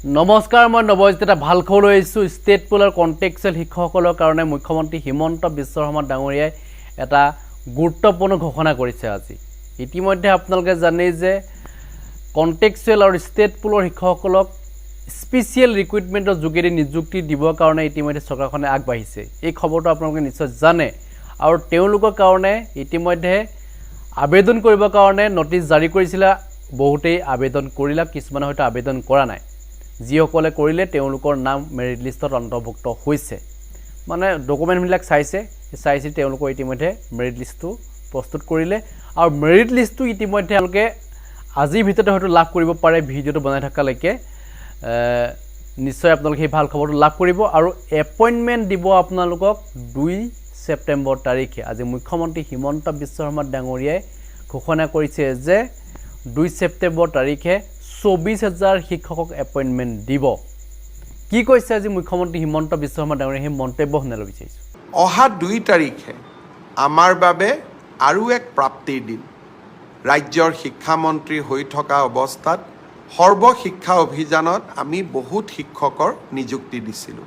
নমস্কাৰ, মই নৱজিত। এটা ভাল খবৰ লৈ আহিছোঁ। ষ্টেট পুলৰ কণ্টেক্সুৱেল শিক্ষকসকলৰ কাৰণে মুখ্যমন্ত্ৰী হিমন্ত বিশ্ব শৰ্মা ডাঙৰীয়াই এটা গুৰুত্বপূৰ্ণ ঘোষণা কৰিছে আজি। ইতিমধ্যে আপোনালোকে জানে যে কণ্টেক্সুৱেল আৰু ষ্টেট পুলৰ শিক্ষকসকলক স্পেচিয়েল ৰিক্ৰুইটমেণ্টৰ যোগেদি নিযুক্তি দিবৰ কাৰণে ইতিমধ্যে চৰকাৰখনে আগবাঢ়িছে। এই খবৰটো আপোনালোকে নিশ্চয় জানে আৰু তেওঁলোকৰ কাৰণে ইতিমধ্যে আবেদন কৰিবৰ কাৰণে নটিচ জাৰি কৰিছিলে। বহুতেই আবেদন কৰিলে, কিছুমানে হয়তো আবেদন কৰা নাই। যিসকলে কৰিলে তেওঁলোকৰ নাম মেৰিট লিষ্টত অন্তৰ্ভুক্ত হৈছে, মানে ডকুমেণ্টবিলাক চাইছে তেওঁলোকৰ ইতিমধ্যে মেৰিট লিষ্টটো প্ৰস্তুত কৰিলে আৰু মেৰিট লিষ্টটো ইতিমধ্যে তেওঁলোকে আজিৰ ভিতৰতে হয়তো লাভ কৰিব পাৰে। ভিডিঅ'টো বনাই থকালৈকে নিশ্চয় আপোনালোকে সেই ভাল খবৰটো লাভ কৰিব আৰু এপইণ্টমেণ্ট দিব আপোনালোকক 2 ছেপ্টেম্বৰ তাৰিখে। আজি মুখ্যমন্ত্ৰী হিমন্ত বিশ্ব শৰ্মা ডাঙৰীয়াই ঘোষণা কৰিছে যে 2 ছেপ্টেম্বৰ তাৰিখে 24,000 শিক্ষকক এপইণ্টমেণ্ট দিব। কি কৈছে আজি মুখ্যমন্ত্ৰী হিমন্ত বিশ্ব শৰ্মা ডাঙৰীয়াই, সেই মন্তব্য শুনাব বিচাৰিছোঁ। অহা 2 তাৰিখে আমাৰ বাবে আৰু এক প্ৰাপ্তিৰ দিন। ৰাজ্যৰ শিক্ষামন্ত্ৰী হৈ থকা অৱস্থাত সৰ্বশিক্ষা অভিযানত আমি বহুত শিক্ষকৰ নিযুক্তি দিছিলোঁ।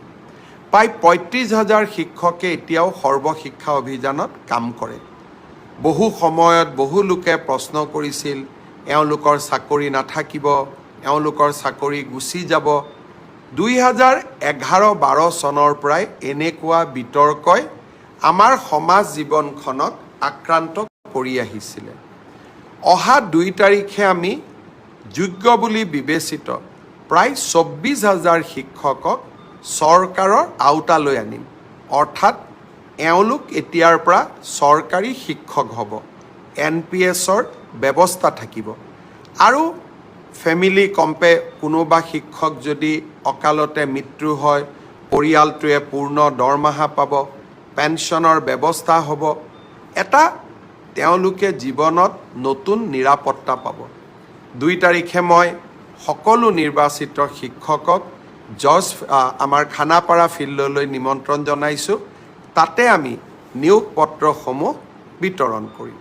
প্ৰায় 35,000 শিক্ষকে এতিয়াও সৰ্বশিক্ষা অভিযানত কাম কৰে। বহু সময়ত বহু লোকে প্ৰশ্ন কৰিছিল, এওঁলোকৰ চাকৰি নাথাকিব, এওঁলোকৰ চাকৰি গুচি যাব। 2011-12 চনৰ পৰাই এনেকুৱা বিতৰ্কই আমাৰ সমাজ জীৱনখনক আক্ৰান্ত কৰি আহিছিলে। অহা 2 তাৰিখে আমি যোগ্য বুলি বিবেচিত প্ৰায় 24,000 শিক্ষকক চৰকাৰৰ আওতালৈ আনিম। অৰ্থাৎ এওঁলোক এতিয়াৰ পৰা চৰকাৰী শিক্ষক হ'ব। NPSৰ ব্যৱস্থা থাকিব আৰু ফেমিলি কোনোবা শিক্ষক যদি অকালতে মৃত্যু হয়, পৰিয়ালটোৱে পূৰ্ণ দৰমহা পাব, পেঞ্চনৰ ব্যৱস্থা হ'ব। এটা তেওঁলোকে জীৱনত নতুন নিৰাপত্তা পাব। 2 তাৰিখে মই সকলো নিৰ্বাচিত শিক্ষকক আমাৰ খানাপাৰা ফিল্ডলৈ নিমন্ত্ৰণ জনাইছোঁ। তাতে আমি নিয়োগ পত্ৰসমূহ বিতৰণ কৰিম।